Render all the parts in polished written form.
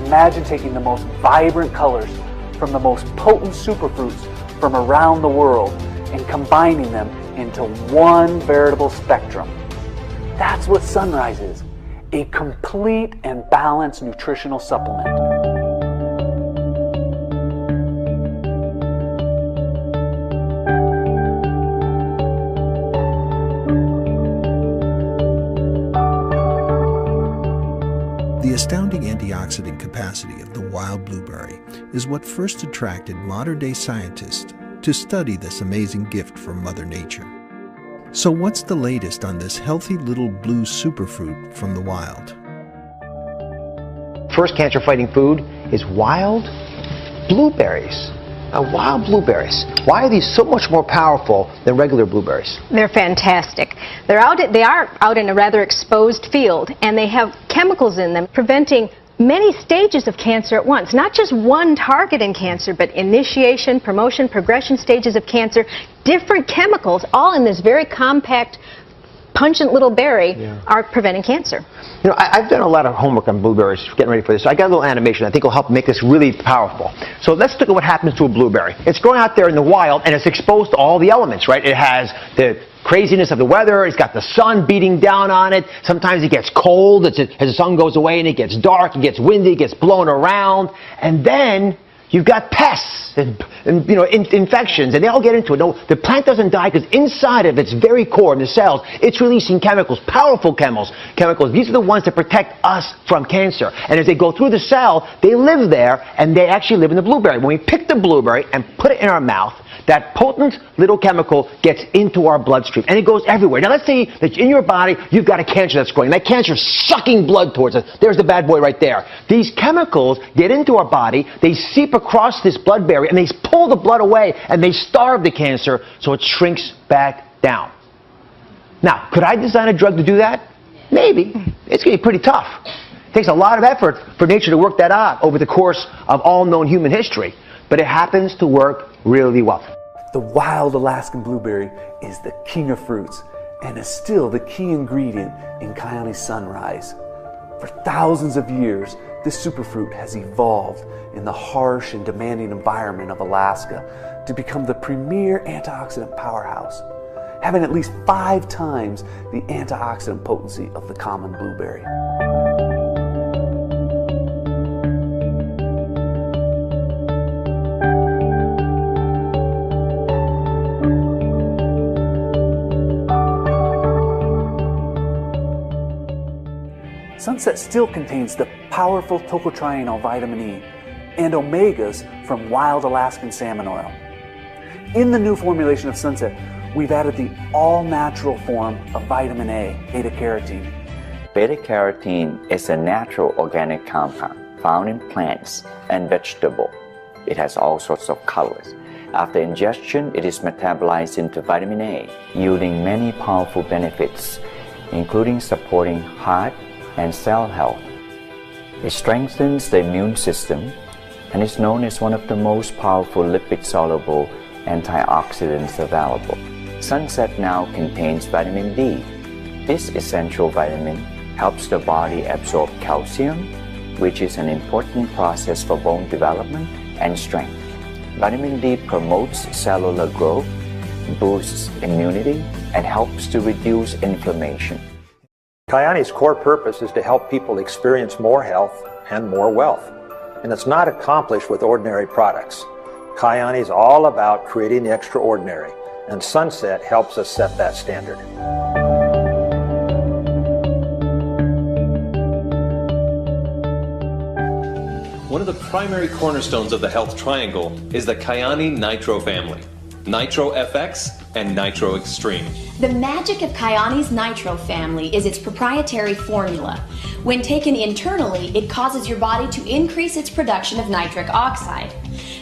Imagine taking the most vibrant colors from the most potent superfruits from around the world and combining them into one veritable spectrum. That's what Sunrise is, a complete and balanced nutritional supplement. The astounding antioxidant capacity of the wild blueberry is what first attracted modern-day scientists to study this amazing gift from Mother Nature. So what's the latest on this healthy little blue superfruit from the wild? First cancer-fighting food is wild blueberries. Wild blueberries. Why are these so much more powerful than regular blueberries? They're fantastic. They are out in a rather exposed field, and they have chemicals in them preventing many stages of cancer at once. Not just one target in cancer, but initiation, promotion, progression stages of cancer. Different chemicals, all in this very compact, pungent little berry, are preventing cancer. You know, I've done a lot of homework on blueberries, getting ready for this. So I got a little animation I think will help make this really powerful. So let's look at what happens to a blueberry. It's growing out there in the wild, and it's exposed to all the elements, right? It has the craziness of the weather. It's got the sun beating down on it. Sometimes it gets cold as the sun goes away, and it gets dark, it gets windy, it gets blown around. And then you've got pests and you know, infections, and they all get into it. No, the plant doesn't die because inside of its very core, in the cells, it's releasing chemicals, powerful chemicals. These are the ones that protect us from cancer. And as they go through the cell, they live there, and they actually live in the blueberry. When we pick the blueberry and put it in our mouth, that potent little chemical gets into our bloodstream, and it goes everywhere. Now let's say that in your body you've got a cancer that's growing. That cancer is sucking blood towards us. There's the bad boy right there. These chemicals get into our body, they seep across this blood barrier, and they pull the blood away, and they starve the cancer so it shrinks back down. Now, could I design a drug to do that? Maybe. It's going to be pretty tough. It takes a lot of effort for nature to work that out over the course of all known human history, but it happens to work really well. The wild Alaskan blueberry is the king of fruits and is still the key ingredient in Kyani's Sunrise. For thousands of years, this superfruit has evolved in the harsh and demanding environment of Alaska to become the premier antioxidant powerhouse, having at least 5 times the antioxidant potency of the common blueberry. Sunset still contains the powerful tocotrienol vitamin E and omegas from wild Alaskan salmon oil. In the new formulation of Sunset, we've added the all-natural form of vitamin A, beta-carotene. Beta-carotene is a natural organic compound found in plants and vegetables. It has all sorts of colors. After ingestion, it is metabolized into vitamin A, yielding many powerful benefits, including supporting heart and cell health. It strengthens the immune system and is known as one of the most powerful lipid-soluble antioxidants available. Sunset now contains vitamin D. This essential vitamin helps the body absorb calcium, which is an important process for bone development and strength. Vitamin D promotes cellular growth, boosts immunity, and helps to reduce inflammation. Kyani's core purpose is to help people experience more health and more wealth. And it's not accomplished with ordinary products. Kyani is all about creating the extraordinary, and Sunset helps us set that standard. One of the primary cornerstones of the health triangle is the Kyani Nitro family. Nitro FX and Nitro Extreme. The magic of Kyani's Nitro family is its proprietary formula. When taken internally, it causes your body to increase its production of nitric oxide.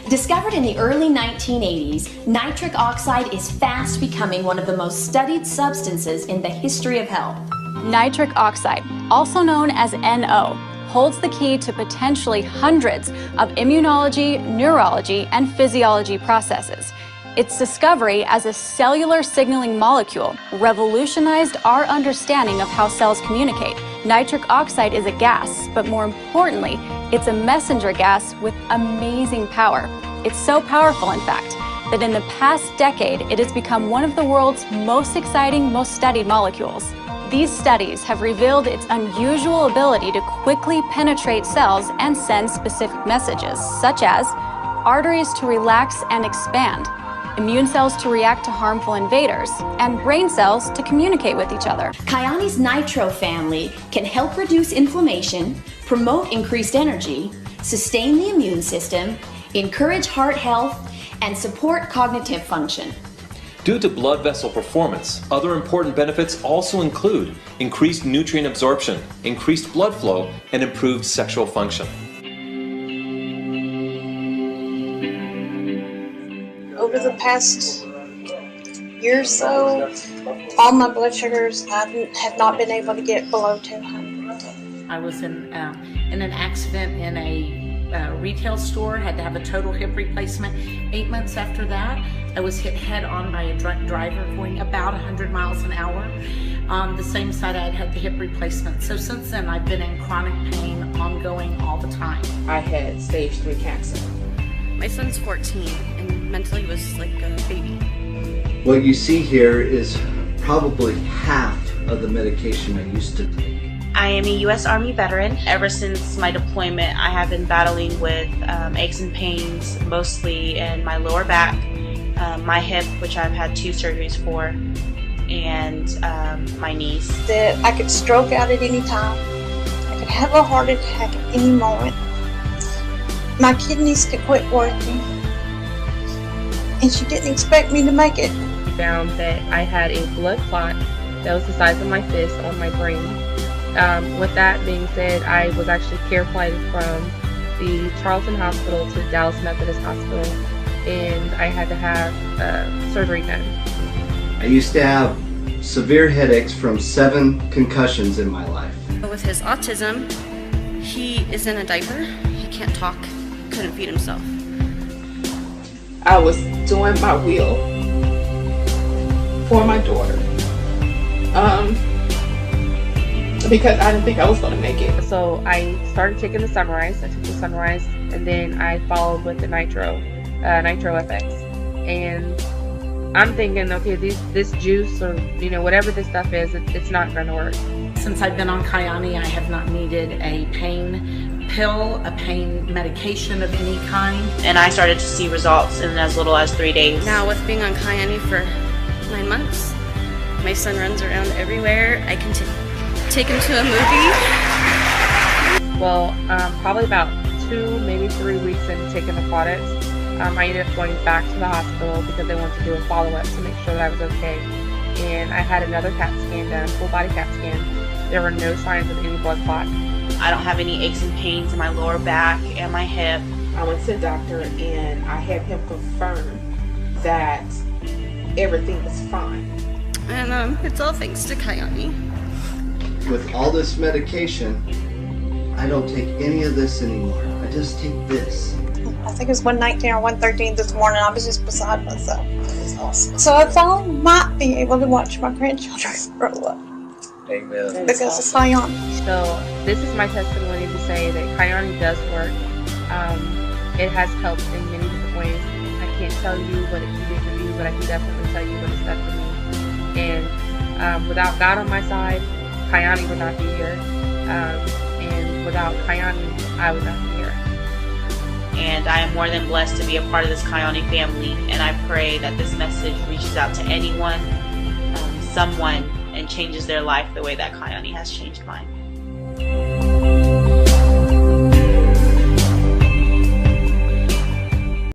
Discovered in the early 1980s, nitric oxide is fast becoming one of the most studied substances in the history of health. Nitric oxide, also known as NO, holds the key to potentially hundreds of immunology, neurology, and physiology processes. Its discovery as a cellular signaling molecule revolutionized our understanding of how cells communicate. Nitric oxide is a gas, but more importantly, It's a messenger gas with amazing power. It's so powerful, in fact, that in the past decade, it has become one of the world's most exciting, most studied molecules. These studies have revealed its unusual ability to quickly penetrate cells and send specific messages, such as arteries to relax and expand, immune cells to react to harmful invaders, and brain cells to communicate with each other. Kyani's Nitro family can help reduce inflammation, promote increased energy, sustain the immune system, encourage heart health, and support cognitive function. Due to blood vessel performance, other important benefits also include increased nutrient absorption, increased blood flow, and improved sexual function. Over the past year or so, all my blood sugars have not been able to get below 200. I was in an accident in a retail store, had to have a total hip replacement. 8 months after that, I was hit head on by a drunk driver going about 100 miles an hour on the same side I had had the hip replacement. So since then, I've been in chronic pain, ongoing all the time. I had stage 3 cancer. My son's 14 and mentally was like a baby. What you see here is probably half of the medication I used to take. I am a U.S. Army veteran. Ever since my deployment, I have been battling with aches and pains, mostly in my lower back, my hip, which I've had 2 surgeries for, and my knees. That I could stroke out at any time. I could have a heart attack at any moment. My kidneys could quit working. And she didn't expect me to make it. We found that I had a blood clot that was the size of my fist on my brain. With that being said, I was actually care flighted from the Charlton Hospital to Dallas Methodist Hospital, and I had to have surgery done. I used to have severe headaches from 7 concussions in my life. With his autism, he is in a diaper, he can't talk, couldn't feed himself. I was doing my will for my daughter. Because I didn't think I was going to make it. So I started taking the Sunrise. I took the Sunrise, and then I followed with the Nitro FX. And I'm thinking, okay, this juice or whatever this stuff is, it's not going to work. Since I've been on Kyani, I have not needed a pain pill, a pain medication of any kind. And I started to see results in as little as 3 days. Now with being on Kyani for 9 months, my son runs around everywhere. I can take him to a movie. Well, probably about 2, maybe 3 weeks into taking the products, I ended up going back to the hospital because they wanted to do a follow-up to make sure that I was okay. And I had another CAT scan done, full body CAT scan. There were no signs of any blood clot. I don't have any aches and pains in my lower back and my hip. I went to the doctor and I had him confirm that everything was fine. And it's all thanks to Kyani. With all this medication, I don't take any of this anymore. I just take this. I think it was 119 or 113 this morning. I was just beside myself. It's awesome. So I finally might be able to watch my grandchildren grow up. Amen. Because of Kyani. So this is my testimony to say that Kyani does work. It has helped in many different ways. I can't tell you what it can do for you, but I can definitely tell you what it's done for me. And without God on my side, Kyani would not be here, and without Kyani, I would not be here. And I am more than blessed to be a part of this Kyani family, and I pray that this message reaches out to anyone, someone, and changes their life the way that Kyani has changed mine.